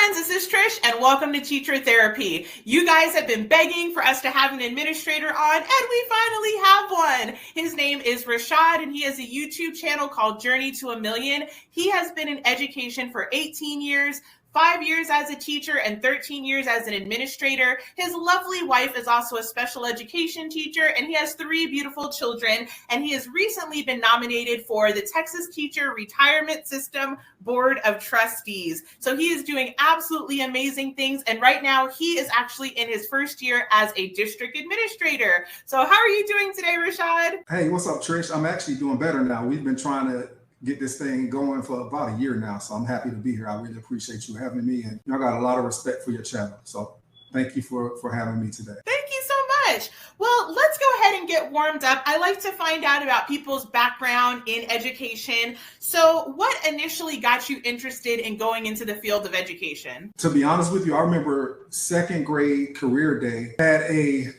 friends, this is Trish, and welcome to Teacher Therapy. You guys have been begging for us to have an administrator on, and we finally have one. His name is Rashad, and he has a YouTube channel called Journey to a Million. He has been in education for 18 years, 5 years as a teacher and 13 years as an administrator. His lovely wife is also a special education teacher, and he has 3 beautiful children. And he has recently been nominated for the Texas Teacher Retirement System Board of Trustees. So he is doing absolutely amazing things. And right now he is actually in his first year as a district administrator. So how are you doing today, Rashad? Hey, what's up, Trish? I'm actually doing better now. We've been trying to get this thing going for about a year now. So I'm happy to be here. I really appreciate you having me. And I got a lot of respect for your channel. So thank you for having me today. Thank you so much. Well, let's go ahead and get warmed up. I like to find out about people's background in education. So what initially got you interested in going into the field of education? To be honest with you, I remember second grade career day, had a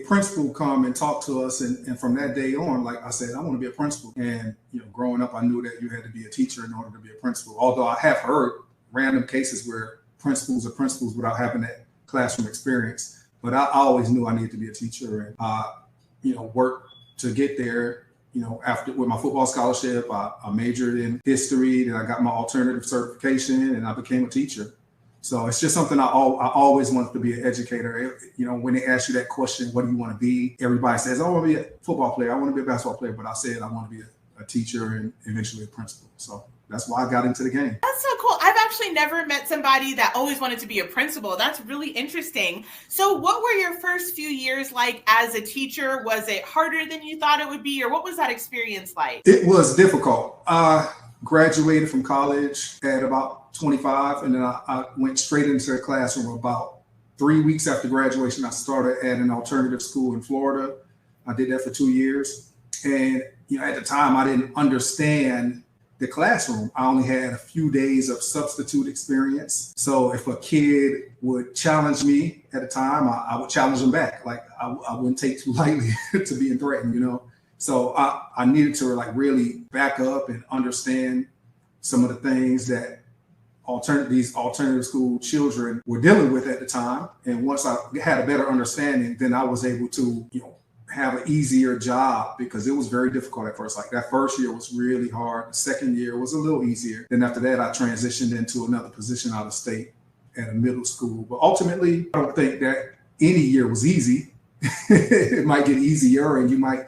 principal come and talk to us. And from that day on, like I said, I want to be a principal. And, growing up, I knew that you had to be a teacher in order to be a principal. Although I have heard random cases where principals are principals without having that classroom experience. But I always knew I needed to be a teacher and, worked to get there. After with my football scholarship, I majored in history, then I got my alternative certification and I became a teacher. So it's just something I always wanted to be an educator. When they ask you that question, what do you want to be? Everybody says, I want to be a football player. I want to be a basketball player. But I said, I want to be a teacher and eventually a principal. So that's why I got into the game. That's so cool. I've actually never met somebody that always wanted to be a principal. That's really interesting. So what were your first few years like as a teacher? Was it harder than you thought it would be? Or what was that experience like? It was difficult. Graduated from college at about 25, and then I went straight into the classroom. About 3 weeks after graduation, I started at an alternative school in Florida. I did that for 2 years. And, at the time, I didn't understand the classroom. I only had a few days of substitute experience. So if a kid would challenge me at a time, I would challenge them back. Like I wouldn't take too lightly to being threatened, So I needed to really back up and understand some of the things that these alternative school children were dealing with at the time. And once I had a better understanding, then I was able to, have an easier job, because it was very difficult at first. Like that first year was really hard. The second year was a little easier. Then after that, I transitioned into another position out of state at a middle school. But ultimately, I don't think that any year was easy. It might get easier and you might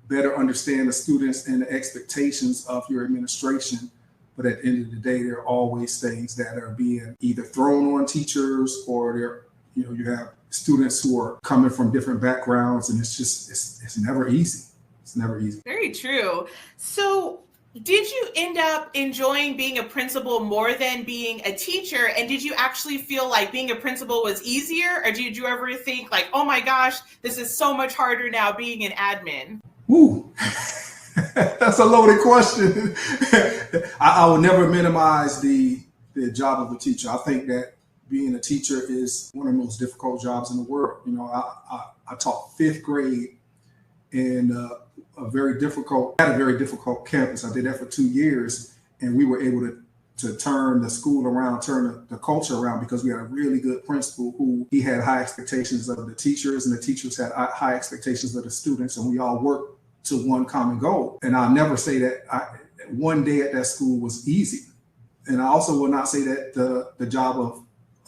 better understand the students and the expectations of your administration. But at the end of the day, there are always things that are being either thrown on teachers, or you have students who are coming from different backgrounds, and it's never easy. It's never easy. Very true. So did you end up enjoying being a principal more than being a teacher? And did you actually feel like being a principal was easier? Or did you ever think like, oh my gosh, this is so much harder now being an admin? Ooh, that's a loaded question. I would never minimize the job of a teacher. I think that being a teacher is one of the most difficult jobs in the world. I taught 5th grade in at a very difficult campus. I did that for 2 years, and we were able to turn the school around, turn the culture around, because we had a really good principal who he had high expectations of the teachers, and the teachers had high expectations of the students, and we all worked to one common goal. And I'll never say that one day at that school was easy. And I also will not say that the job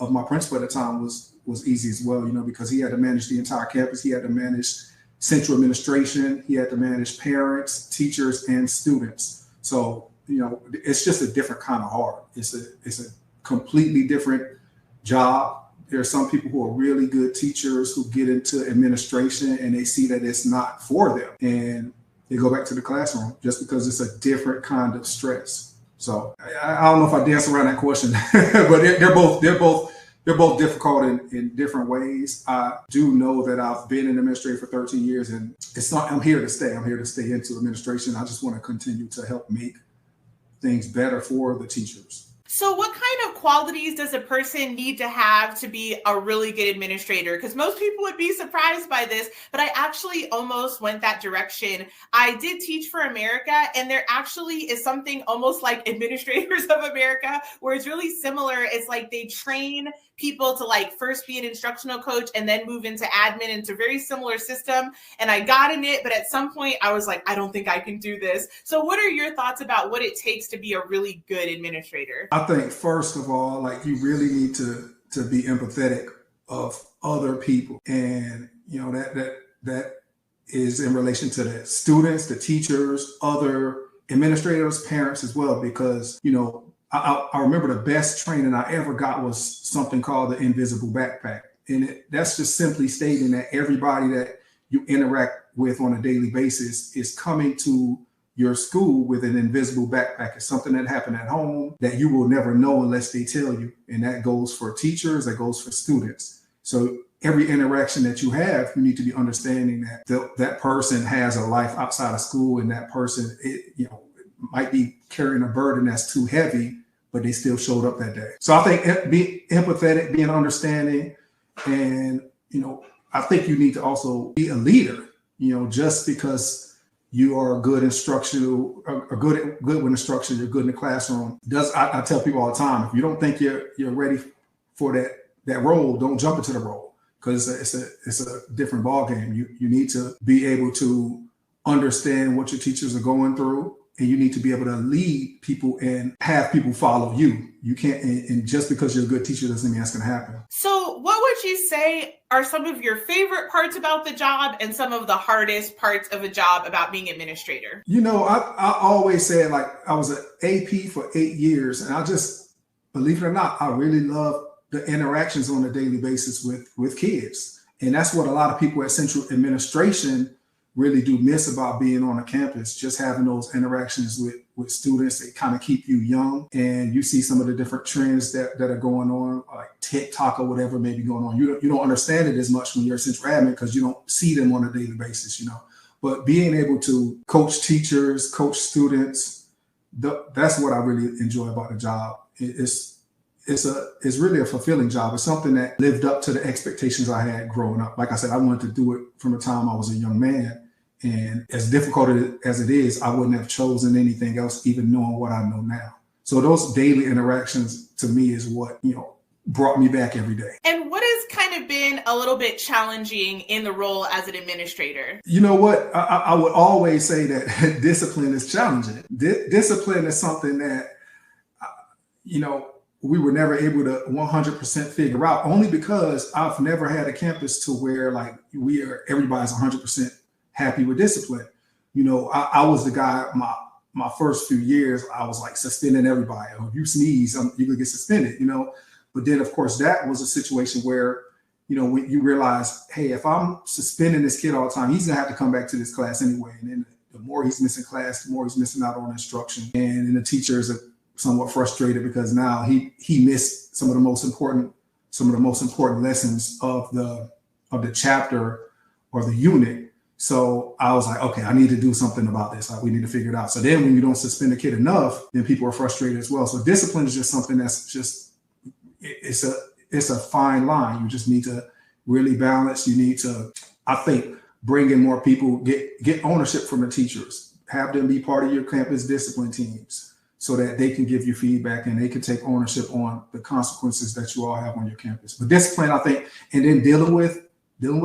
of my principal at the time was easy as well, because he had to manage the entire campus. He had to manage central administration. He had to manage parents, teachers, and students. So, it's just a different kind of hard. It's a completely different job. There are some people who are really good teachers who get into administration and they see that it's not for them, and they go back to the classroom just because it's a different kind of stress. So I don't know if I dance around that question, but they're both difficult in different ways. I do know that I've been an administrator for 13 years, and I'm here to stay. I'm here to stay into administration. I just want to continue to help make things better for the teachers. So what kind of qualities does a person need to have to be a really good administrator? Because most people would be surprised by this, but I actually almost went that direction. I did Teach for America, and there actually is something almost like Administrators of America, where it's really similar. It's like they train people to like first be an instructional coach and then move into admin. And it's a very similar system. And I got in it, but at some point I was like, I don't think I can do this. So what are your thoughts about what it takes to be a really good administrator? I think first of all, like you really need to be empathetic of other people, and you know that is in relation to the students, the teachers, other administrators, parents as well, because you know I remember the best training I ever got was something called the invisible backpack. And that's just simply stating that everybody that you interact with on a daily basis is coming to your school with an invisible backpack. It's something that happened at home that you will never know unless they tell you. And that goes for teachers, that goes for students. So every interaction that you have, you need to be understanding that that person has a life outside of school, and that person, might be carrying a burden that's too heavy, but they still showed up that day. So I think being empathetic, being understanding, and, I think you need to also be a leader, just because you are a good instructional, or good with instruction, you're good in the classroom. I tell people all the time, if you don't think you're ready for that role, don't jump into the role, because it's a different ball game. You need to be able to understand what your teachers are going through, and you need to be able to lead people and have people follow you. You can't, and just because you're a good teacher doesn't mean that's going to happen. So what would you say are some of your favorite parts about the job and some of the hardest parts of a job about being administrator? I always said, like, I was an AP for 8 years, and I just, believe it or not, I really love the interactions on a daily basis with kids. And that's what a lot of people at Central Administration really do miss about being on a campus, just having those interactions with students. They kind of keep you young, and you see some of the different trends that are going on, like TikTok or whatever may be going on. You don't understand it as much when you're a central admin because you don't see them on a daily basis, But being able to coach teachers, coach students, that's what I really enjoy about the job. It's really a fulfilling job. It's something that lived up to the expectations I had growing up. Like I said, I wanted to do it from the time I was a young man. And as difficult as it is, I wouldn't have chosen anything else, even knowing what I know now. So those daily interactions to me is what, brought me back every day. And what has kind of been a little bit challenging in the role as an administrator? You know what? I would always say that discipline is challenging. Discipline is something that, we were never able to 100% figure out, only because I've never had a campus to where like everybody's 100% happy with discipline. I was the guy, my first few years, I was like suspending everybody. Oh, if you sneeze, you're gonna get suspended, But then of course that was a situation where, when you realize, hey, if I'm suspending this kid all the time, he's gonna have to come back to this class anyway. And then the more he's missing class, the more he's missing out on instruction. And then the teachers are somewhat frustrated because now he missed some of the most important lessons of the chapter or the unit. So I was like, okay, I need to do something about this. We need to figure it out. So then when you don't suspend a kid enough, then people are frustrated as well. So discipline is just something that's just, it's a fine line. You just need to really balance. You need to, I think, bring in more people, get ownership from the teachers, have them be part of your campus discipline teams, so that they can give you feedback and they can take ownership on the consequences that you all have on your campus. But discipline, I think, and then dealing with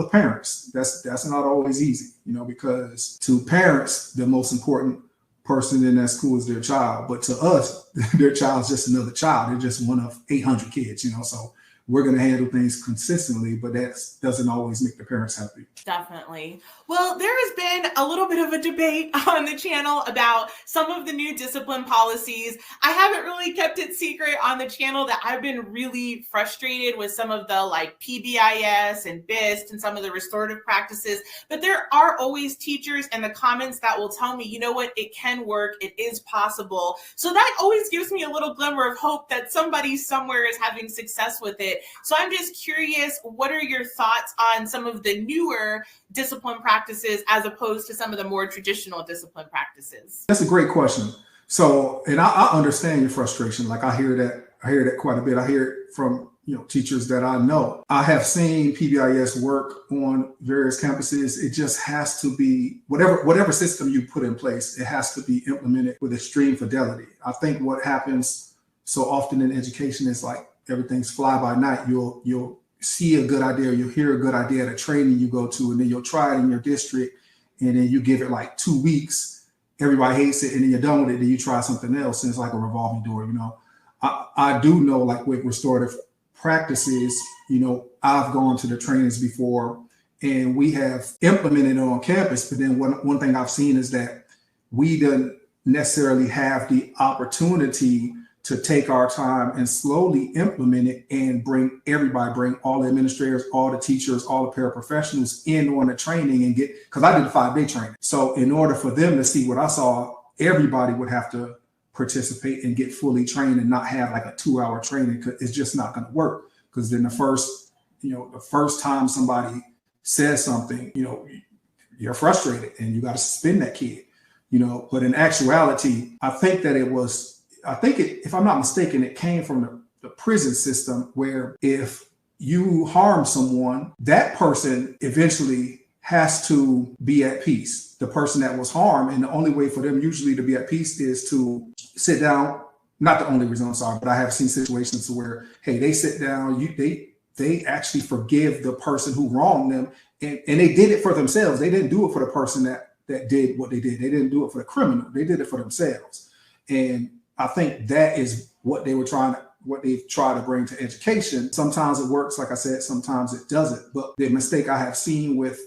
parents, that's not always easy, because to parents, the most important person in that school is their child. But to us, their child's just another child. They're just one of 800 kids, so we're going to handle things consistently, but that doesn't always make the parents happy. Definitely. Well, there has been a little bit of a debate on the channel about some of the new discipline policies. I haven't really kept it secret on the channel that I've been really frustrated with some of the like PBIS and BIST and some of the restorative practices, but there are always teachers in the comments that will tell me, you know what, it can work, it is possible. So that always gives me a little glimmer of hope that somebody somewhere is having success with it. So I'm just curious, what are your thoughts on some of the newer discipline practices as opposed to some of the more traditional discipline practices? That's a great question. So, and I understand your frustration. Like I hear that quite a bit. I hear it from, teachers that I know. I have seen PBIS work on various campuses. It just has to be whatever system you put in place, it has to be implemented with extreme fidelity. I think what happens so often in education is like everything's fly by night. You'll see a good idea, you'll hear a good idea at a training you go to, and then you'll try it in your district, and then you give it like 2 weeks. Everybody hates it, and then you're done with it. Then you try something else, and it's like a revolving door. I do know, like with restorative practices, I've gone to the trainings before, and we have implemented it on campus. But then one thing I've seen is that we don't necessarily have the opportunity to take our time and slowly implement it and bring all the administrators, all the teachers, all the paraprofessionals in on the training and because I did a 5-day training. So in order for them to see what I saw, everybody would have to participate and get fully trained and not have like a 2-hour training, because it's just not going to work. Because then the first time somebody says something, you're frustrated and you got to suspend that kid, but in actuality, I think if I'm not mistaken, it came from the prison system, where if you harm someone, that person eventually has to be at peace, the person that was harmed. And the only way for them usually to be at peace is to sit down. Not the only reason, I'm sorry, but I have seen situations where, hey, they sit down, they actually forgive the person who wronged them. And they did it for themselves. They didn't do it for the person that did what they did. They didn't do it for the criminal. They did it for themselves. And I think that is what they've tried to bring to education. Sometimes it works, like I said, sometimes it doesn't. But the mistake I have seen with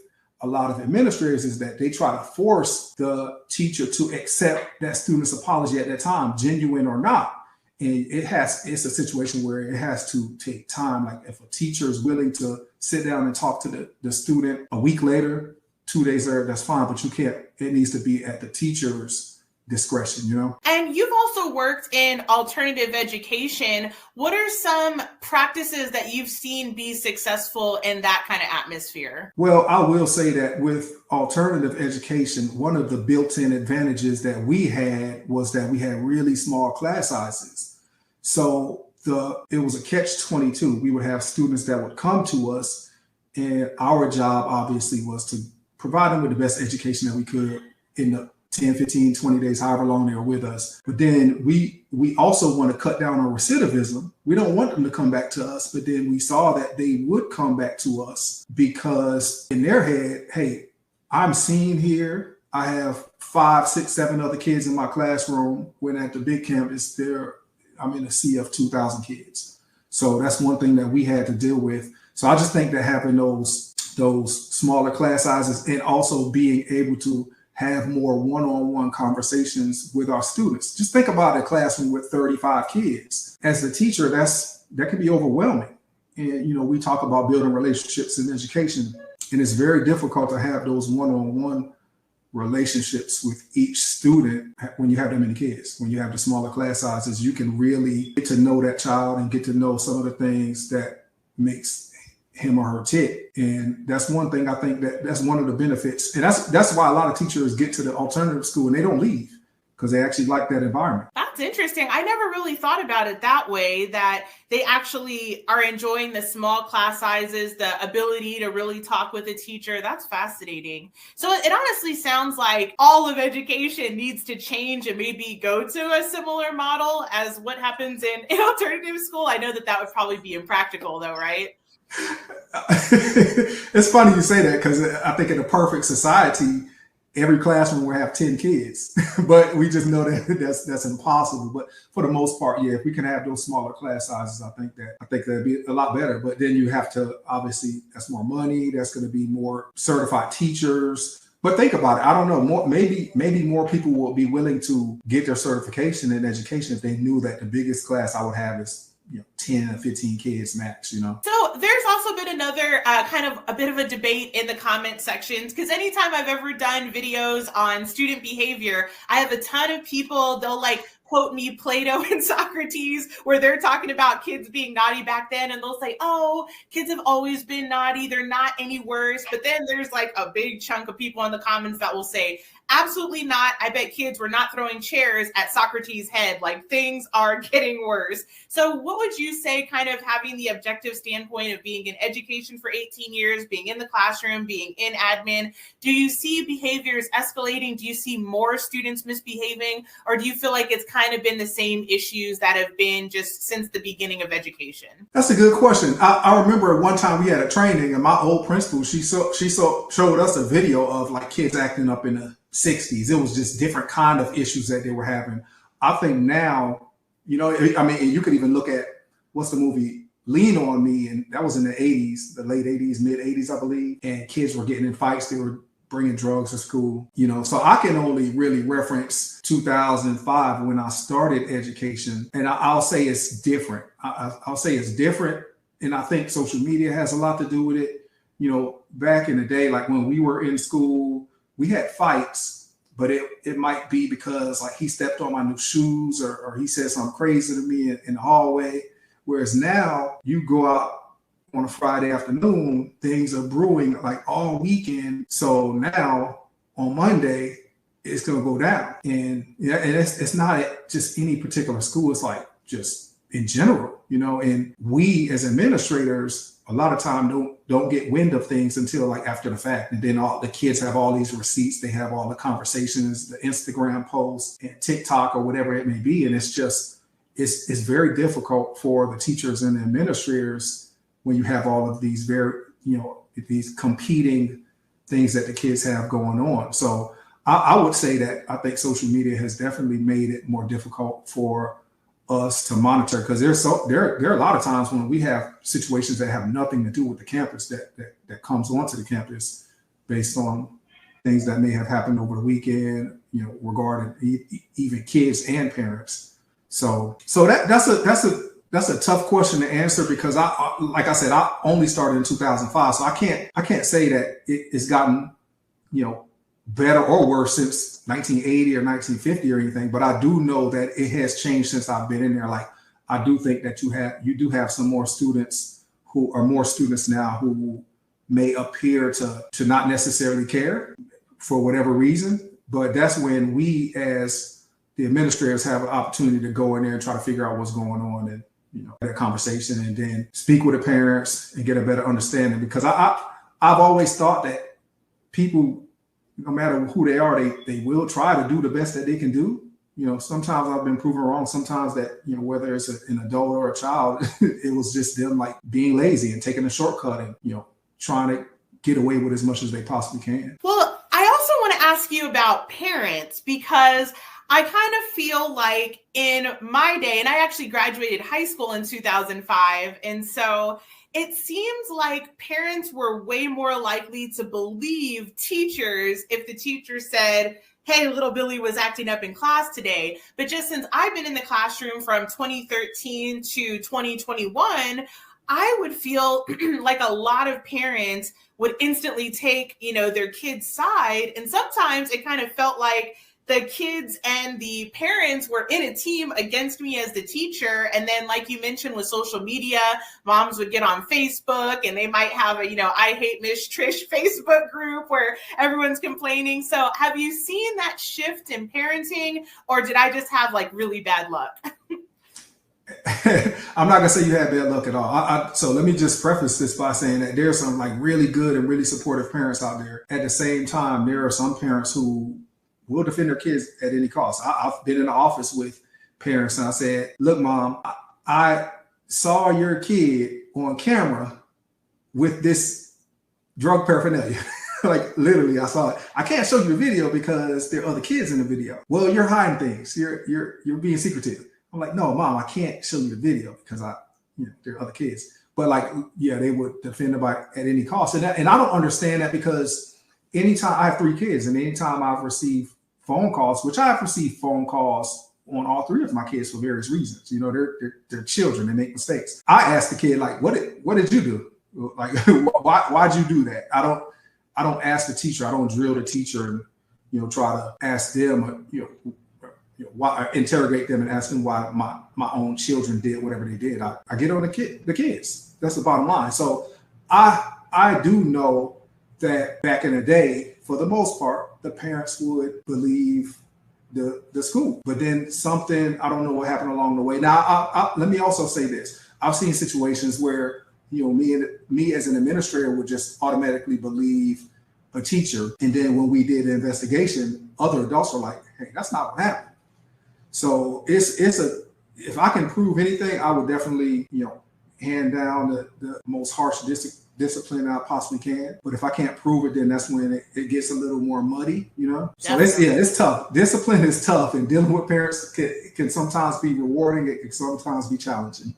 a lot of administrators is that they try to force the teacher to accept that student's apology at that time, genuine or not. And it's a situation where it has to take time. Like if a teacher is willing to sit down and talk to the student a week later, 2 days later, that's fine. But it needs to be at the teacher's discretion, And you've also worked in alternative education. What are some practices that you've seen be successful in that kind of atmosphere? Well, I will say that with alternative education, one of the built-in advantages that we had was that we had really small class sizes. So it was a catch-22. We would have students that would come to us, and our job obviously was to provide them with the best education that we could in the 10, 15, 20 days, however long they were with us. But then we also want to cut down on recidivism. We don't want them to come back to us, but then we saw that they would come back to us because in their head, hey, I'm seen here. I have 5, 6, 7 other kids in my classroom. When at the big campus, I'm in a sea of 2,000 kids. So that's one thing that we had to deal with. So I just think that having those smaller class sizes and also being able to have more one-on-one conversations with our students. Just think about a classroom with 35 kids. As a teacher, that can be overwhelming. And, we talk about building relationships in education, and it's very difficult to have those one-on-one relationships with each student when you have that many kids. When you have the smaller class sizes, you can really get to know that child and get to know some of the things that makes him or her tick. And that's one thing I think that's one of the benefits. And that's why a lot of teachers get to the alternative school and they don't leave, because they actually like that environment. That's interesting. I never really thought about it that way, that they actually are enjoying the small class sizes, the ability to really talk with a teacher. That's fascinating. So it honestly sounds like all of education needs to change and maybe go to a similar model as what happens in alternative school. I know that would probably be impractical though, right? It's funny you say that, because I think in a perfect society, every classroom will have 10 kids, but we just know that that's impossible. But for the most part, yeah, if we can have those smaller class sizes, I think that'd be a lot better. But then you have to, obviously, that's more money. That's going to be more certified teachers. But think about it. I don't know. Maybe more people will be willing to get their certification in education if they knew that the biggest class I would have is 10 or 15 kids max, So there's also been another kind of a bit of a debate in the comment sections, because anytime I've ever done videos on student behavior, I have a ton of people, they'll quote me Plato and Socrates, where they're talking about kids being naughty back then. And they'll say, oh, kids have always been naughty. They're not any worse. But then there's a big chunk of people in the comments that will say, absolutely not. I bet kids were not throwing chairs at Socrates' head. Like, things are getting worse. So what would you say, kind of having the objective standpoint of being in education for 18 years, being in the classroom, being in admin, do you see behaviors escalating? Do you see more students misbehaving? Or do you feel like it's kind of been the same issues that have been just since the beginning of education? That's a good question. I remember one time we had a training, and my old principal, she showed us a video of like kids acting up in the 60s. It was just different kind of issues that they were having. I think now, I mean, you could even look at what's the movie Lean on Me, and that was in the 80s, the late 80s, mid 80s, I believe. And kids were getting in fights. They were bringing drugs to school, so I can only really reference 2005 when I started education. And I'll say it's different. I'll say it's different. And I think social media has a lot to do with it. Back in the day, like when we were in school, we had fights, but it might be because like he stepped on my new shoes or he said something crazy to me in the hallway. Whereas now you go out on a Friday afternoon, things are brewing like all weekend. So now on Monday, it's going to go down. And it's not at just any particular school. It's like just in general, and we as administrators, a lot of time don't get wind of things until like after the fact. And then all the kids have all these receipts. They have all the conversations, the Instagram posts and TikTok or whatever it may be. And it's very difficult for the teachers and the administrators when you have all of these these competing things that the kids have going on. So I would say that I think social media has definitely made it more difficult for us to monitor, because there are a lot of times when we have situations that have nothing to do with the campus that comes onto the campus based on things that may have happened over the weekend, regarding even kids and parents. So that's a tough question to answer, because like I said, I only started in 2005, so I can't say that it's gotten better or worse since 1980 or 1950 or anything. But I do know that it has changed since I've been in there. Like I do think that you do have some more students who are more students now who may appear to not necessarily care for whatever reason. But that's when we as the administrators have an opportunity to go in there and try to figure out what's going on and that conversation, and then speak with the parents and get a better understanding. Because I've always thought that people, no matter who they are, they will try to do the best that they can do. Sometimes I've been proven wrong. Sometimes that, whether it's an adult or a child, it was just them like being lazy and taking a shortcut and, trying to get away with as much as they possibly can. Well, I also want to ask you about parents, because I kind of feel like in my day, and I actually graduated high school in 2005. And so it seems like parents were way more likely to believe teachers if the teacher said, hey, little Billy was acting up in class today. But just since I've been in the classroom from 2013 to 2021, I would feel like a lot of parents would instantly take, their kids' side. And sometimes it kind of felt like the kids and the parents were in a team against me as the teacher. And then, like you mentioned, with social media, moms would get on Facebook and they might have a, I hate Miss Trish Facebook group where everyone's complaining. So have you seen that shift in parenting, or did I just have like really bad luck? I'm not gonna say you had bad luck at all. So let me just preface this by saying that there are some like really good and really supportive parents out there. At the same time, there are some parents who will defend their kids at any cost. I've been in the office with parents and I said, look, Mom, I saw your kid on camera with this drug paraphernalia. Like literally, I saw it. I can't show you the video because there are other kids in the video. Well, you're hiding things. You're being secretive. I'm like, no, Mom, I can't show you the video because there are other kids. But like, yeah, they would defend it at any cost. And I don't understand that, because anytime I have 3 kids, and anytime I've received phone calls, which I've received phone calls on all 3 of my kids for various reasons. They're children, they make mistakes. I asked the kid, like, what did you do? Like, why'd you do that? I don't ask the teacher. I don't drill the teacher and try to ask them, why, interrogate them and ask them why my own children did whatever they did. I get on the kids. That's the bottom line. So I do know that back in the day, for the most part, the parents would believe the school. But then something, I don't know what happened along the way. Now, let me also say this. I've seen situations where, me as an administrator would just automatically believe a teacher. And then when we did the investigation, other adults were like, hey, that's not what happened. So if I can prove anything, I would definitely, hand down the most harsh discipline I possibly can. But if I can't prove it, then that's when it gets a little more muddy, So it's tough. Discipline is tough, and dealing with parents can sometimes be rewarding. It can sometimes be challenging.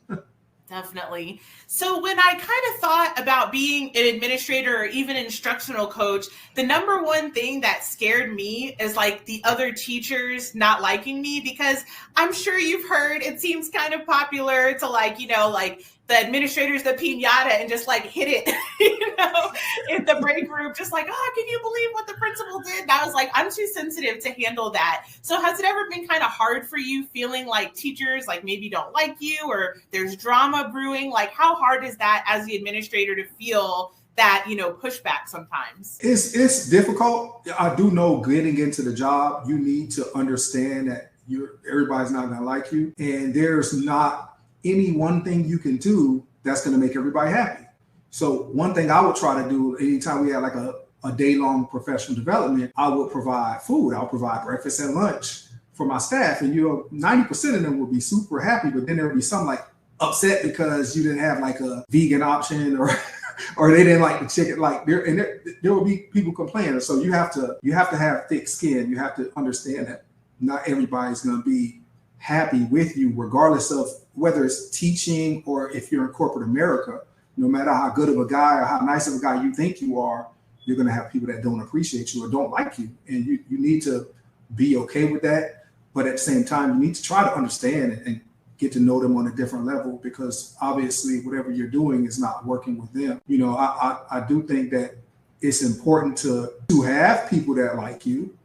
Definitely. So when I kind of thought about being an administrator or even instructional coach, the number one thing that scared me is like the other teachers not liking me, because I'm sure you've heard it seems kind of popular to like the administrators, the piñata, and just like hit it, in the break room, just like, oh, can you believe what the principal did? And I was like, I'm too sensitive to handle that. So has it ever been kind of hard for you feeling like teachers like maybe don't like you, or there's drama brewing? Like, how hard is that as the administrator to feel that, pushback sometimes? It's difficult. I do know getting into the job, you need to understand that everybody's not going to like you, and there's not any one thing you can do that's going to make everybody happy. So one thing I would try to do anytime we had like a day-long professional development, I would provide food. I'll provide breakfast and lunch for my staff. And 90% of them would be super happy, but then there would be some like upset because you didn't have like a vegan option or they didn't like the chicken. Like there will be people complaining. So you have to have thick skin. You have to understand that not everybody's going to be happy with you, regardless of whether it's teaching or if you're in corporate America. No matter how good of a guy or how nice of a guy you think you are, you're going to have people that don't appreciate you or don't like you. And you need to be okay with that. But at the same time, you need to try to understand and get to know them on a different level, because obviously whatever you're doing is not working with them. I do think that it's important to have people that like you.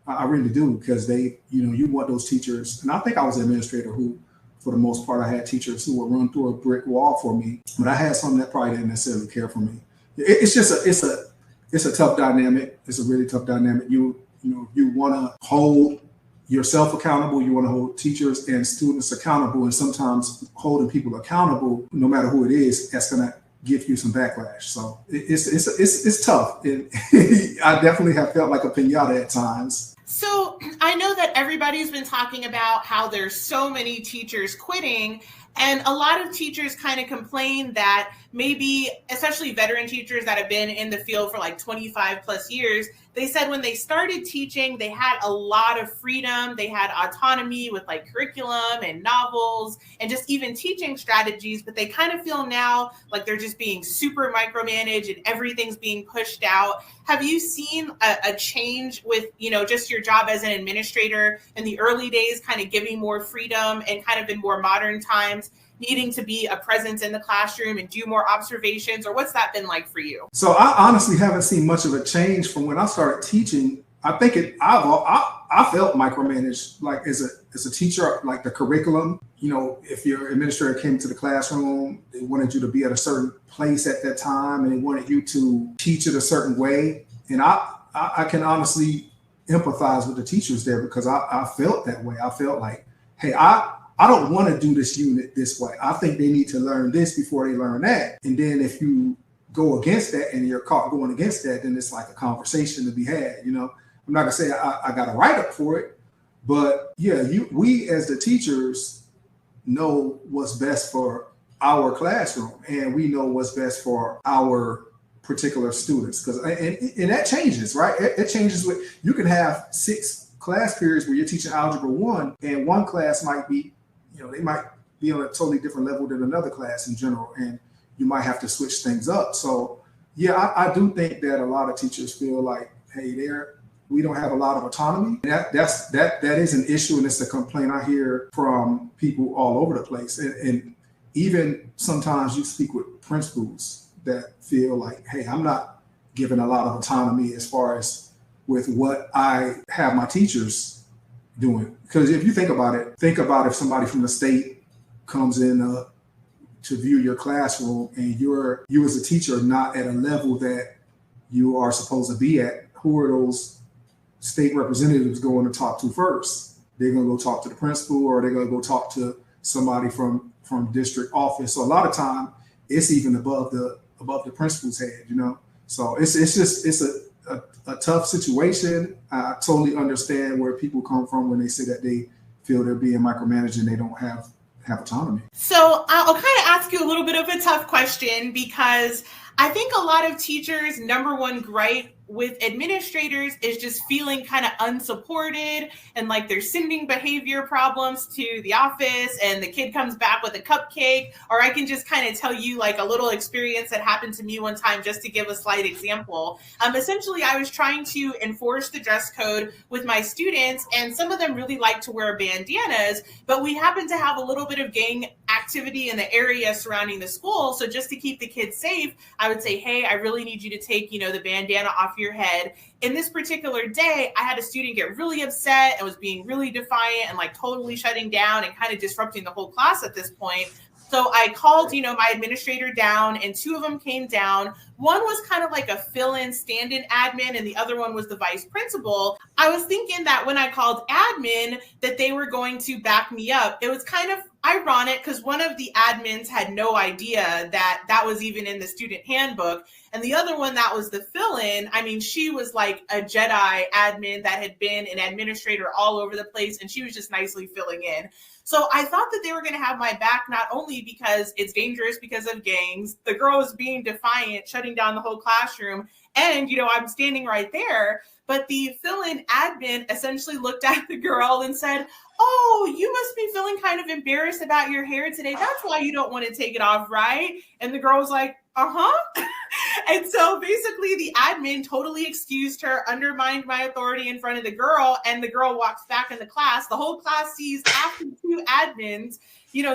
I really do, because you want those teachers. And I think I was an administrator who, for the most part, I had teachers who would run through a brick wall for me, but I had some that probably didn't necessarily care for me. It's a tough dynamic. It's a really tough dynamic. You want to hold yourself accountable. You want to hold teachers and students accountable, and sometimes holding people accountable, no matter who it is, that's going to give you some backlash. So it's tough. I definitely have felt like a piñata at times. So I know that everybody's been talking about how there's so many teachers quitting, and a lot of teachers kind of complain that maybe, especially veteran teachers that have been in the field for like 25 plus years, they said when they started teaching, they had a lot of freedom. They had autonomy with like curriculum and novels and just even teaching strategies, but they kind of feel now like they're just being super micromanaged and everything's being pushed out. Have you seen a change with, just your job as an administrator in the early days, kind of giving more freedom and kind of in more modern times, needing to be a presence in the classroom and do more observations, or what's that been like for you? So I honestly haven't seen much of a change from when I started teaching. I think I felt micromanaged, like as a teacher, like the curriculum. If your administrator came to the classroom, they wanted you to be at a certain place at that time, and they wanted you to teach it a certain way. And I can honestly empathize with the teachers there, because I felt that way. I felt like, hey, I don't want to do this unit this way. I think they need to learn this before they learn that. And then if you go against that and you're caught going against that, then it's like a conversation to be had. I'm not gonna say I got a write up for it, but yeah, we as the teachers know what's best for our classroom, and we know what's best for our particular students, because and that changes, right? It changes with, you can have 6 class periods where you're teaching Algebra 1, and one class might be, they might be on a totally different level than another class in general, and you might have to switch things up. So yeah, I do think that a lot of teachers feel like, hey, we don't have a lot of autonomy. That is an issue, and it's a complaint I hear from people all over the place. And even sometimes you speak with principals that feel like, hey, I'm not given a lot of autonomy as far as with what I have my teachers doing. Because if you think about it, if somebody from the state comes in to view your classroom, and you as a teacher are not at a level that you are supposed to be at. Who are those state representatives going to talk to first. They're going to go talk to the principal, or they're going to go talk to somebody from district office. So a lot of time it's even above the principal's head, you know. So it's a tough situation. I totally understand where people come from when they say that they feel they're being micromanaged and they don't have autonomy. So I'll kind of ask you a little bit of a tough question, because I think a lot of teachers' number one gripe with administrators is just feeling kind of unsupported, and like they're sending behavior problems to the office and the kid comes back with a cupcake. Or I can just kind of tell you like a little experience that happened to me one time, just to give a slight example. Essentially, I was trying to enforce the dress code with my students, and some of them really like to wear bandanas, but we happen to have a little bit of gang activity in the area surrounding the school. So just to keep the kids safe, I would say, hey, I really need you to take, the bandana off your head. In this particular day, I had a student get really upset and was being really defiant and like totally shutting down and kind of disrupting the whole class at this point. So I called, my administrator down, and two of them came down. One was kind of like a fill-in stand-in admin, and the other one was the vice principal. I was thinking that when I called admin that they were going to back me up. It was kind of ironic because one of the admins had no idea that that was even in the student handbook. And the other one that was the fill-in, I mean, she was like a Jedi admin that had been an administrator all over the place, and she was just nicely filling in. So I thought that they were going to have my back, not only because it's dangerous because of gangs, the girl was being defiant, shutting down the whole classroom, and, I'm standing right there. But the fill-in admin essentially looked at the girl and said, oh, you must be feeling kind of embarrassed about your hair today. That's why you don't want to take it off, right? And the girl was like, uh-huh. And so basically the admin totally excused her, undermined my authority in front of the girl, and the girl walks back in the class. The whole class sees after two admins,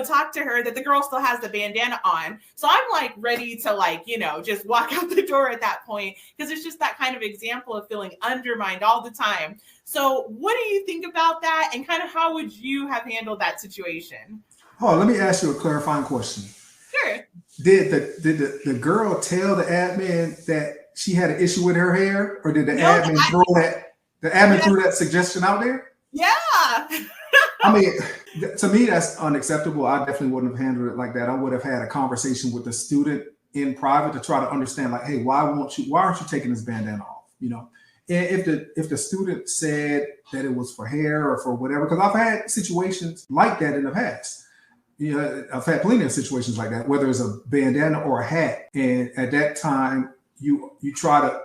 talk to her, that the girl still has the bandana on. So I'm like ready to just walk out the door at that point, because it's just that kind of example of feeling undermined all the time. So what do you think about that, and kind of how would you have handled that situation? Oh, let me ask you a clarifying question. Sure. Did the girl tell the admin that she had an issue with her hair, or did the admin threw that suggestion out there? Yeah. I mean, to me, that's unacceptable. I definitely wouldn't have handled it like that. I would have had a conversation with the student in private to try to understand, like, hey, why aren't you taking this bandana off? And if the student said that it was for hair or for whatever, because I've had situations like that in the past. I've had plenty of situations like that, whether it's a bandana or a hat. And at that time, you try to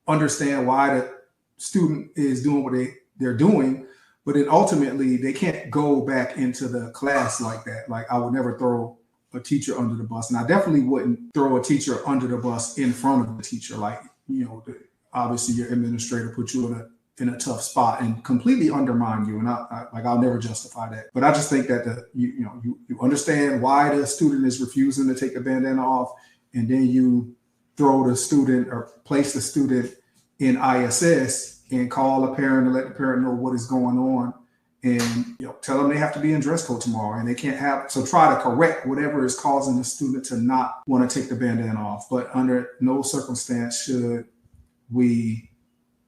understand why the student is doing what they're doing, but then ultimately they can't go back into the class like that. Like, I would never throw a teacher under the bus, and I definitely wouldn't throw a teacher under the bus in front of the teacher. Like, obviously your administrator put you in a tough spot and completely undermine you, and I'll never justify that. But I just think that you understand why the student is refusing to take the bandana off, and then you throw the student or place the student in ISS and call a parent and let the parent know what is going on, and tell them they have to be in dress code tomorrow, and they can't have. So try to correct whatever is causing the student to not want to take the bandana off. But under no circumstance should we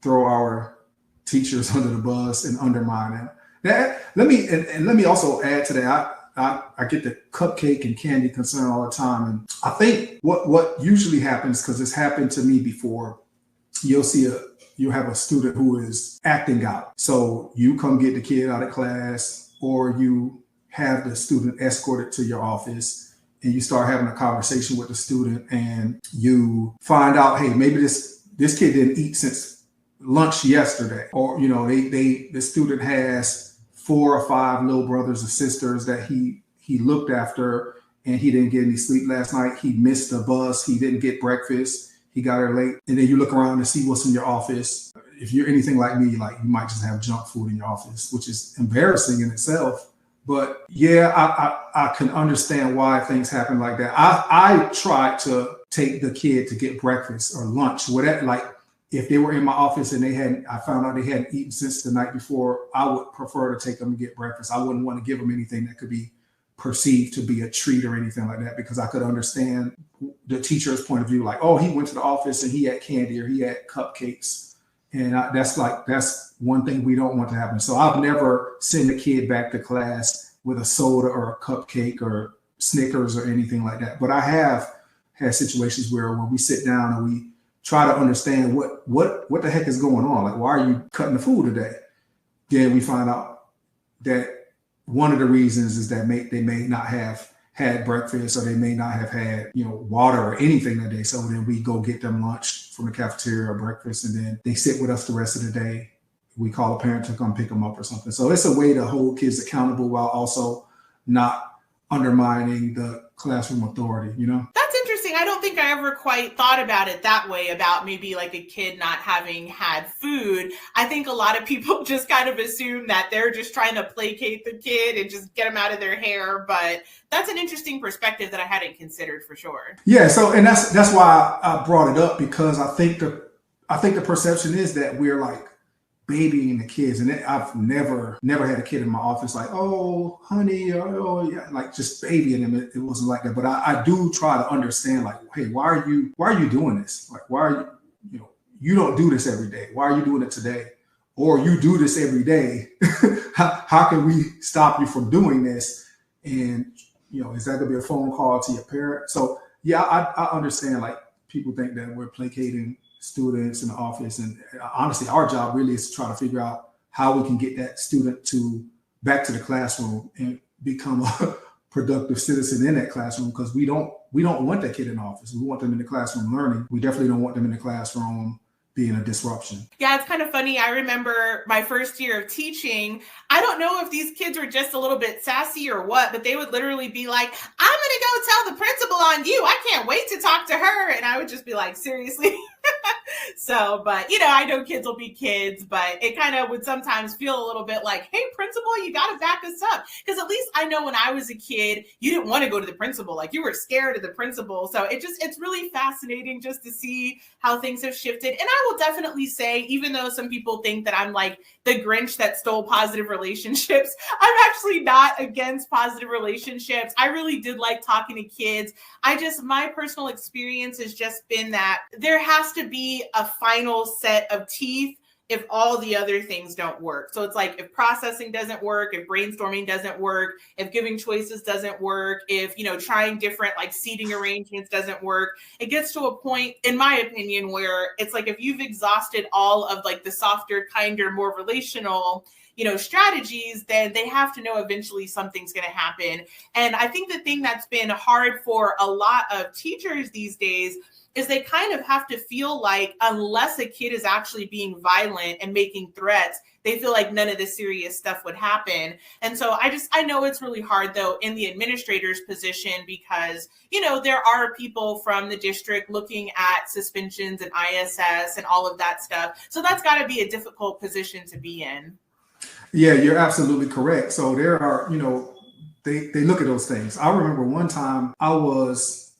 throw our teachers under the bus and undermine them. Let me also add to that. I get the cupcake and candy concern all the time, and I think what usually happens, because it's happened to me before, you'll have a student who is acting out. So you come get the kid out of class, or you have the student escorted to your office, and you start having a conversation with the student, and you find out, hey, maybe this kid didn't eat since lunch yesterday, or the student has 4 or 5 little brothers or sisters that he looked after, and he didn't get any sleep last night. He missed the bus. He didn't get breakfast. He got there late. And then you look around and see what's in your office. If you're anything like me, like, you might just have junk food in your office, which is embarrassing in itself. But yeah, I can understand why things happen like that. I tried to take the kid to get breakfast or lunch, whatever. Like, if they were in my office and I found out they hadn't eaten since the night before, I would prefer to take them to get breakfast. I wouldn't want to give them anything that could be perceived to be a treat or anything like that, because I could understand the teacher's point of view. Like, oh, he went to the office and he had candy or he had cupcakes, And that's one thing we don't want to happen. So I've never sent a kid back to class with a soda or a cupcake or Snickers or anything like that. But I have had situations where when we sit down and we try to understand what the heck is going on. Like, why are you cutting the food today? Then we find out that one of the reasons is that they may not have had breakfast, or they may not have had, water or anything that day. So then we go get them lunch from the cafeteria or breakfast, and then they sit with us the rest of the day. We call a parent to come pick them up or something. So it's a way to hold kids accountable while also not undermining the classroom authority, That's interesting. I don't think I ever quite thought about it that way, about maybe like a kid not having had food. I think a lot of people just kind of assume that they're just trying to placate the kid and just get them out of their hair. But that's an interesting perspective that I hadn't considered for sure. Yeah. So, and that's why I brought it up, because I think the perception is that we're like babying the kids, and I've never had a kid in my office like, oh honey, or oh yeah, like just babying them. It wasn't like that. But I do try to understand, like, hey, why are you doing this? Like, why are you don't do this every day. Why are you doing it today? Or you do this every day. How can we stop you from doing this? And is that gonna be a phone call to your parent? So yeah, I understand, like, people think that we're placating students in the office, and honestly our job really is to try to figure out how we can get that student back to the classroom and become a productive citizen in that classroom, because we don't want that kid in the office. We want them in the classroom learning. We definitely don't want them in the classroom being a disruption. Yeah, it's kind of funny. I remember my first year of teaching. I don't know if these kids were just a little bit sassy or what, but they would literally be like, I'm going to go tell the principal on you. I can't wait to talk to her. And I would just be like, seriously? So, but I know kids will be kids, but it kind of would sometimes feel a little bit like, hey, principal, you got to back us up. Because at least I know when I was a kid, you didn't want to go to the principal. Like, you were scared of the principal. So it's really fascinating just to see how things have shifted. And I will definitely say, even though some people think that I'm like the Grinch that stole positive relationships, I'm actually not against positive relationships. I really did like talking to kids. My personal experience has just been that there has to be a final set of teeth if all the other things don't work. So it's like, if processing doesn't work, if brainstorming doesn't work, if giving choices doesn't work, if, trying different like seating arrangements doesn't work, it gets to a point, in my opinion, where it's like, if you've exhausted all of like the softer, kinder, more relational, strategies, then they have to know eventually something's going to happen. And I think the thing that's been hard for a lot of teachers these days is they kind of have to feel like, unless a kid is actually being violent and making threats, they feel like none of the serious stuff would happen. And so I know it's really hard though in the administrator's position, because, there are people from the district looking at suspensions and ISS and all of that stuff. So that's got to be a difficult position to be in. Yeah, you're absolutely correct. So there are, they look at those things. I remember one time I was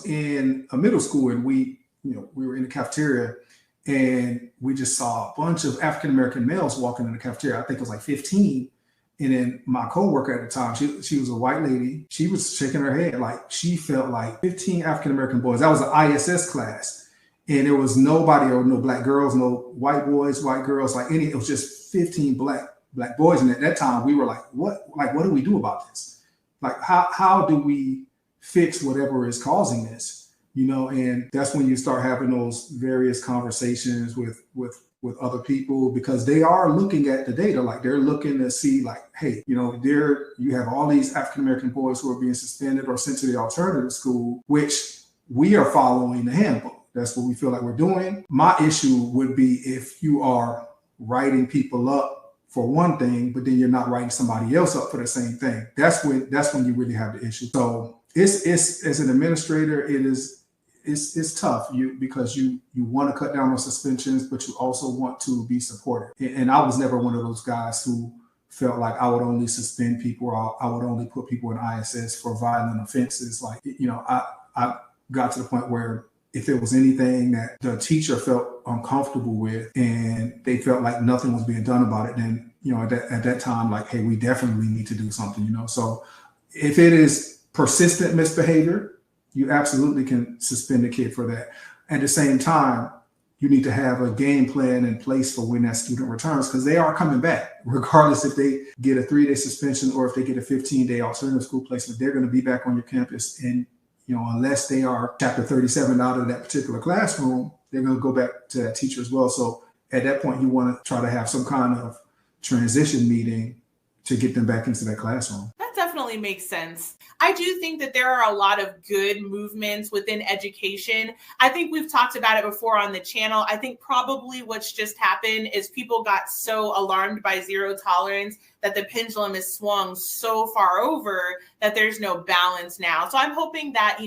in a middle school, and we were in the cafeteria, and we just saw a bunch of African-American males walking in the cafeteria. I think it was like 15. And then my coworker at the time, she was a white lady. She was shaking her head like she felt like 15 African-American boys. That was an ISS class. And there was nobody, or no black girls, no white boys, white girls, it was just 15 black boys. And at that time we were like, what do we do about this? Like, how do we fix whatever is causing this? And that's when you start having those various conversations with other people, because they are looking at the data. Like, they're looking to see like, hey, you have all these African-American boys who are being suspended or sent to the alternative school, which we are following the handbook. That's what we feel like we're doing. My issue would be if you are writing people up for one thing, but then you're not writing somebody else up for the same thing. That's when you really have the issue. So it's as an administrator, it's tough because you want to cut down on suspensions, but you also want to be supportive. And I was never one of those guys who felt like I would only suspend people, or I would only put people in ISS for violent offenses. Like, I got to the point where if there was anything that the teacher felt uncomfortable with and they felt like nothing was being done about it, then, at that time, like, hey, we definitely need to do something, So if it is persistent misbehavior, you absolutely can suspend a kid for that. At the same time, you need to have a game plan in place for when that student returns, because they are coming back, regardless if they get a 3-day suspension or if they get a 15-day alternative school placement. They're going to be back on your campus, and unless they are Chapter 37 out of that particular classroom, they're going to go back to that teacher as well. So at that point, you want to try to have some kind of transition meeting to get them back into that classroom. That definitely makes sense. I do think that there are a lot of good movements within education. I think we've talked about it before on the channel. I think probably what's just happened is people got so alarmed by zero tolerance that the pendulum is swung so far over that there's no balance now. So I'm hoping that,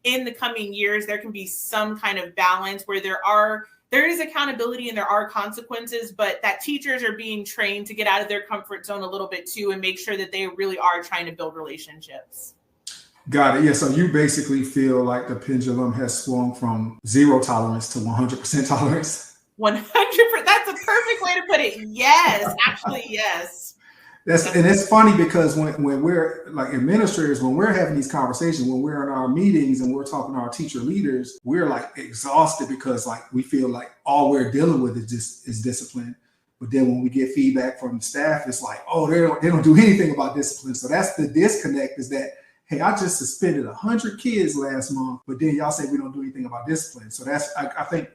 in the coming years, there can be some kind of balance where there is accountability and there are consequences, but that teachers are being trained to get out of their comfort zone a little bit too and make sure that they really are trying to build relationships. Got it. Yeah. So you basically feel like the pendulum has swung from zero tolerance to 100% tolerance. 100%. That's a perfect way to put it. Yes, actually, yes. And it's funny because when we're like administrators, when we're having these conversations, when we're in our meetings and we're talking to our teacher leaders, we're like exhausted because like we feel like all we're dealing with is discipline. But then when we get feedback from the staff, it's like, oh, they don't do anything about discipline. So that's the disconnect, is that, hey, I just suspended 100 kids last month, but then y'all say we don't do anything about discipline. So I think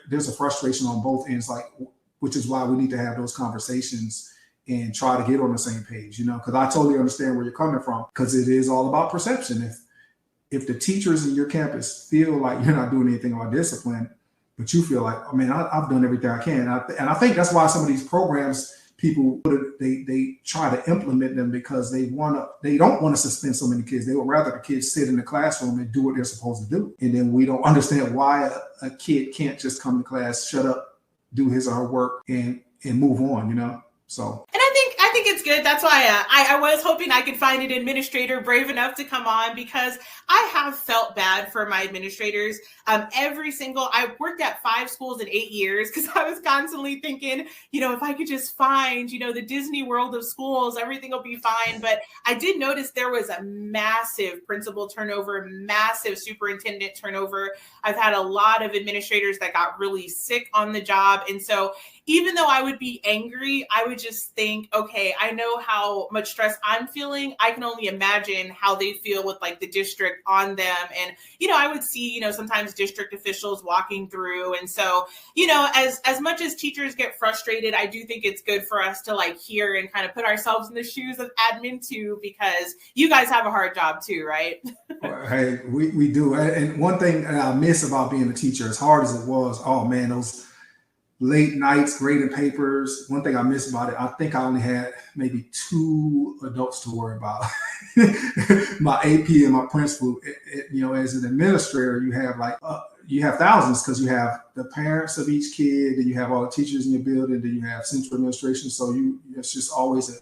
there's a frustration on both ends, like, which is why we need to have those conversations and try to get on the same page, because I totally understand where you're coming from, because it is all about perception. If the teachers in your campus feel like you're not doing anything about discipline, but you feel like, oh man, I've done everything I can. And I think that's why some of these programs, people, they try to implement them because they don't want to suspend so many kids. They would rather the kids sit in the classroom and do what they're supposed to do. And then we don't understand why a kid can't just come to class, shut up, do his or her work, and move on, So. And I think it's good. That's why I was hoping I could find an administrator brave enough to come on, because I have felt bad for my administrators. I worked at 5 schools in 8 years because I was constantly thinking, if I could just find, the Disney World of schools, everything will be fine. But I did notice there was a massive principal turnover, massive superintendent turnover. I've had a lot of administrators that got really sick on the job. And so even though I would be angry, I would just think, okay, I know how much stress I'm feeling. I can only imagine how they feel with like the district on them. And, I would see, sometimes district officials walking through. And so, as much as teachers get frustrated, I do think it's good for us to like hear and kind of put ourselves in the shoes of admin too, because you guys have a hard job too, right? Hey, we do. And one thing that I miss about being a teacher, as hard as it was, oh man, those late nights grading papers. One thing I miss about it, I think I only had maybe 2 adults to worry about. My AP and my principal. As an administrator, you have thousands, because you have the parents of each kid, and you have all the teachers in your building, then you have central administration. So it's just always a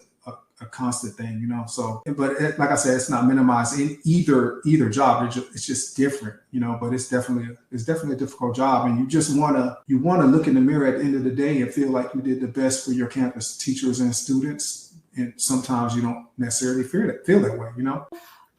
constant thing, So, but like I said, it's not minimized in either job. It's just different, But it's definitely a difficult job, and you just want to look in the mirror at the end of the day and feel like you did the best for your campus teachers and students. And sometimes you don't necessarily feel that way,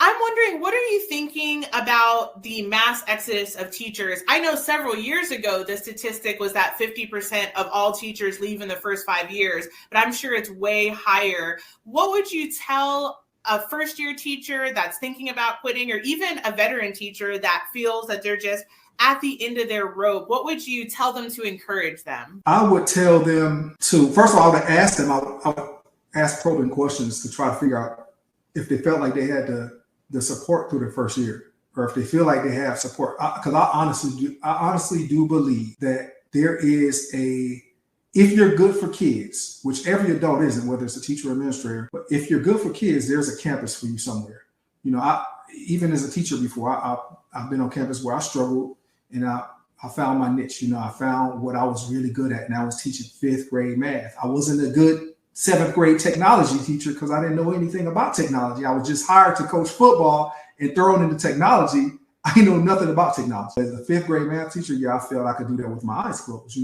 I'm wondering, what are you thinking about the mass exodus of teachers? I know several years ago, the statistic was that 50% of all teachers leave in the first 5 years, but I'm sure it's way higher. What would you tell a first-year teacher that's thinking about quitting, or even a veteran teacher that feels that they're just at the end of their rope? What would you tell them to encourage them? I would tell them to, first of all, I would ask them, I would ask probing questions to try to figure out if they felt like they had the support through the first year, or if they feel like they have support. Because I honestly do believe that there is if you're good for kids, which every adult isn't, whether it's a teacher or administrator, but if you're good for kids, there's a campus for you somewhere. Even as a teacher before, I've been on campus where I struggled, and I found my niche. I found what I was really good at, and I was teaching 5th grade math. I wasn't a good 7th grade technology teacher because I didn't know anything about technology. I was just hired to coach football and thrown into technology. I know nothing about technology. As a 5th grade math teacher, I felt I could do that with my eyes closed,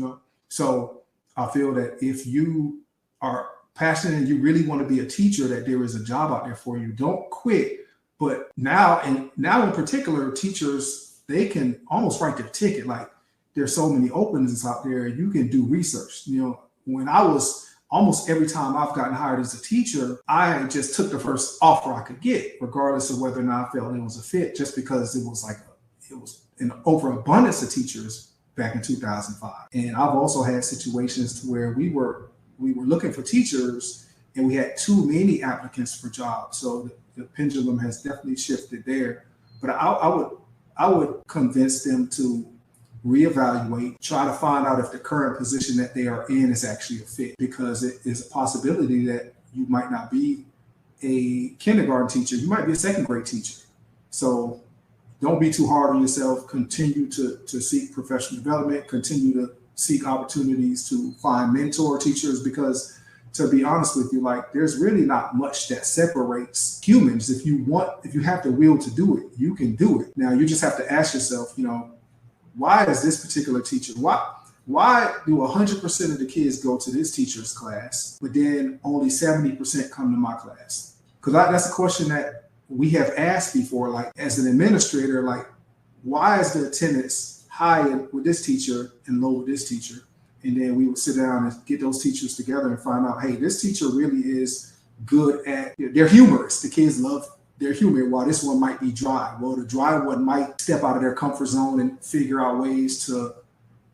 So I feel that if you are passionate and you really want to be a teacher, that there is a job out there for you. Don't quit. But now in particular, teachers, they can almost write their ticket. Like, there's so many openings out there. You can do research. When I was almost every time I've gotten hired as a teacher, I just took the first offer I could get, regardless of whether or not I felt it was a fit, just because it was an overabundance of teachers back in 2005. And I've also had situations to where we were looking for teachers and we had too many applicants for jobs. So the pendulum has definitely shifted there. But I would convince them to reevaluate, try to find out if the current position that they are in is actually a fit, because it is a possibility that you might not be a kindergarten teacher, you might be a second grade teacher. So don't be too hard on yourself. Continue to seek professional development, continue to seek opportunities to find mentor teachers, because to be honest with you, there's really not much that separates humans. If you have the will to do it, you can do it. Now you just have to ask yourself, why is this particular teacher? Why do 100% of the kids go to this teacher's class, but then only 70% come to my class? Because that's a question that we have asked before. As an administrator, why is the attendance high with this teacher and low with this teacher? And then we would sit down and get those teachers together and find out, hey, this teacher really is good at, they're humorous. The kids love their humor, while this one might be dry. Well, the dry one might step out of their comfort zone and figure out ways to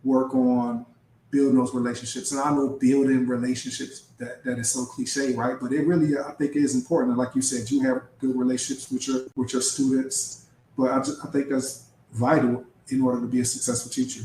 work on building those relationships. And I know building relationships, that is so cliche, right? But it really, I think, is important. And like you said, you have good relationships with your students. But I think that's vital in order to be a successful teacher.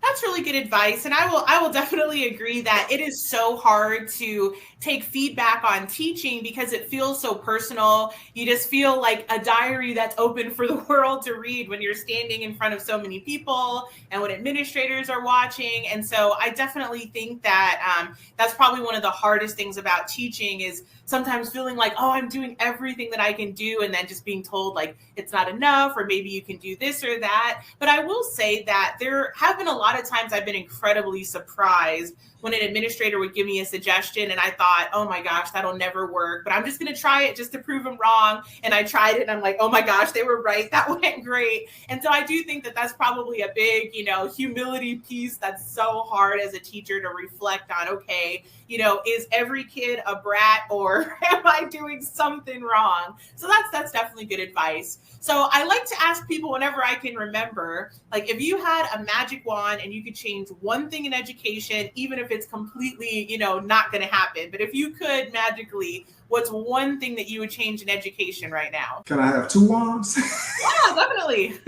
That's really good advice. And I will definitely agree that it is so hard to take feedback on teaching because it feels so personal. You just feel like a diary that's open for the world to read when you're standing in front of so many people and when administrators are watching. And so I definitely think that that's probably one of the hardest things about teaching, is sometimes feeling like, oh, I'm doing everything that I can do, and then just being told it's not enough, or maybe you can do this or that. But I will say that there have been a lot of times I've been incredibly surprised when an administrator would give me a suggestion and I thought, oh my gosh, that'll never work, but I'm just going to try it just to prove them wrong. And I tried it and I'm like, oh my gosh, they were right. That went great. And so I do think that that's probably a big, humility piece that's so hard as a teacher to reflect on. Okay, is every kid a brat, or am I doing something wrong? So that's definitely good advice. So I like to ask people whenever I can remember, if you had a magic wand and you could change one thing in education, even if it's completely, not going to happen, but if you could magically, what's one thing that you would change in education right now? Can I have 2 wands? Yeah, definitely.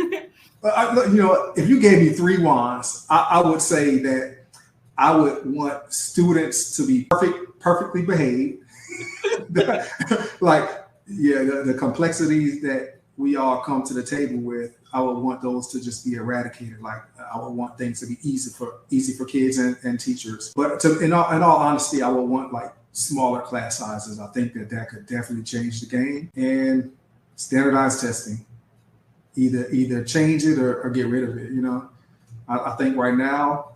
If you gave me 3 wands, I would say that I would want students to be perfectly behaved. The complexities that we all come to the table with, I would want those to just be eradicated. I would want things to be easy for kids and teachers. But in all honesty, I would want smaller class sizes. I think that could definitely change the game. And standardized testing, either change it or get rid of it. I think right now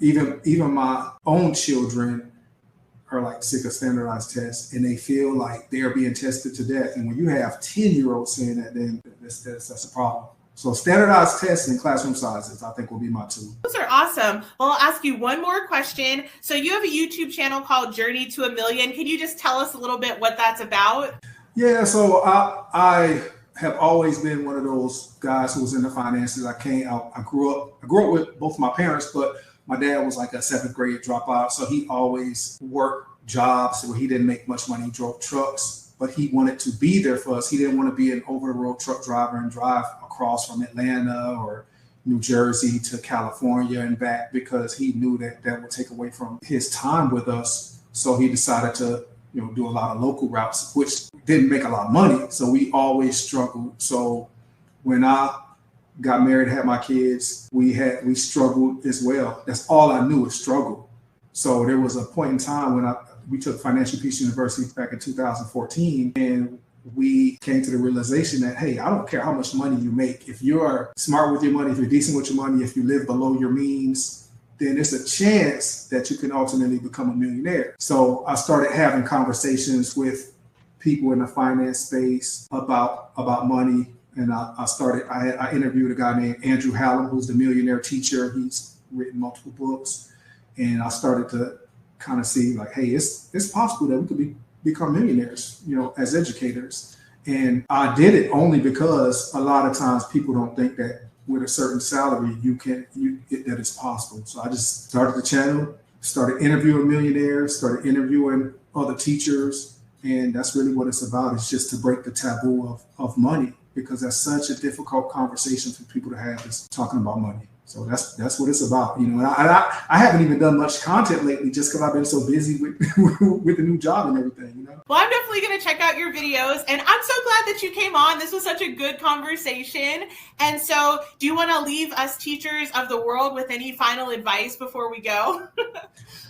even my own children are sick of standardized tests, and they feel like they're being tested to death. And when you have 10-year-olds saying that, then that's a problem. So standardized tests and classroom sizes, I think, will be my 2. Those are awesome. Well, I'll ask you one more question. So you have a YouTube channel called Journey to a Million. Can you just tell us a little bit what that's about? Yeah, so I have always been one of those guys who was in the finances. I grew up with both my parents, but my dad was a 7th grade dropout. So he always worked jobs where he didn't make much money. He drove trucks, but he wanted to be there for us. He didn't want to be an over-the-road truck driver and drive across from Atlanta or New Jersey to California and back, because he knew that would take away from his time with us. So he decided to do a lot of local routes, which didn't make a lot of money. So we always struggled. So when I got married, had my kids, we struggled as well. That's all I knew, was struggle. So there was a point in time when we took Financial Peace University back in 2014, and we came to the realization that, hey, I don't care how much money you make. If you're smart with your money, if you're decent with your money, if you live below your means, then there's a chance that you can ultimately become a millionaire. So I started having conversations with people in the finance space about money And I interviewed a guy named Andrew Hallam, who's the millionaire teacher. He's written multiple books. And I started to kind of see like, hey, it's possible that we could become millionaires, as educators. And I did it only because a lot of times people don't think that with a certain salary, that it's possible. So I just started the channel, started interviewing millionaires, started interviewing other teachers. And that's really what it's about. It's just to break the taboo of money, because that's such a difficult conversation for people to have, is talking about money. So that's what it's about. And I haven't even done much content lately just because I've been so busy with with the new job and everything. Well, I'm definitely going to check out your videos, and I'm so glad that you came on. This was such a good conversation. And so do you want to leave us teachers of the world with any final advice before we go?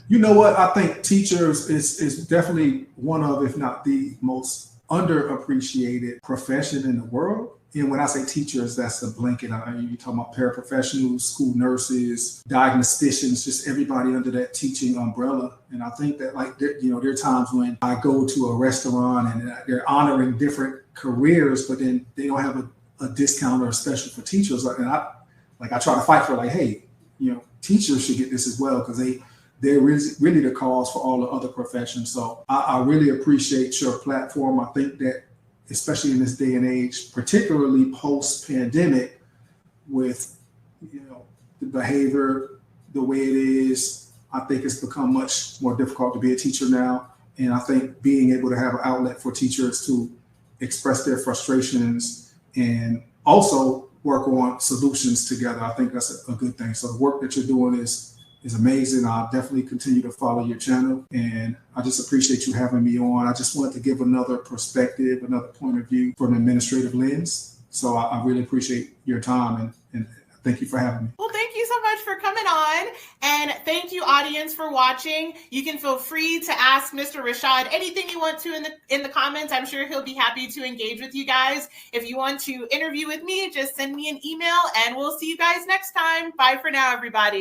You know what? I think teachers is definitely one of, if not the most underappreciated profession in the world. And when I say teachers, that's the blanket. You're talking about paraprofessionals, school nurses, diagnosticians, just everybody under that teaching umbrella. And I think that there are times when I go to a restaurant and they're honoring different careers, but then they don't have a discount or a special for teachers. And I try to fight for like, hey, teachers should get this as well, because they're really the cause for all the other professions. So I really appreciate your platform. I think that, especially in this day and age, particularly post-pandemic, with the behavior the way it is, I think it's become much more difficult to be a teacher now. And I think being able to have an outlet for teachers to express their frustrations and also work on solutions together, I think that's a good thing. So the work that you're doing is amazing. I'll definitely continue to follow your channel, and I just appreciate you having me on. I just wanted to give another perspective, another point of view from an administrative lens. So I really appreciate your time, and thank you for having me. Well, thank you so much for coming on, and thank you, audience, for watching. You can feel free to ask Mr. Rashad anything you want to in the comments. I'm sure he'll be happy to engage with you guys. If you want to interview with me, just send me an email, and we'll see you guys next time. Bye for now, everybody.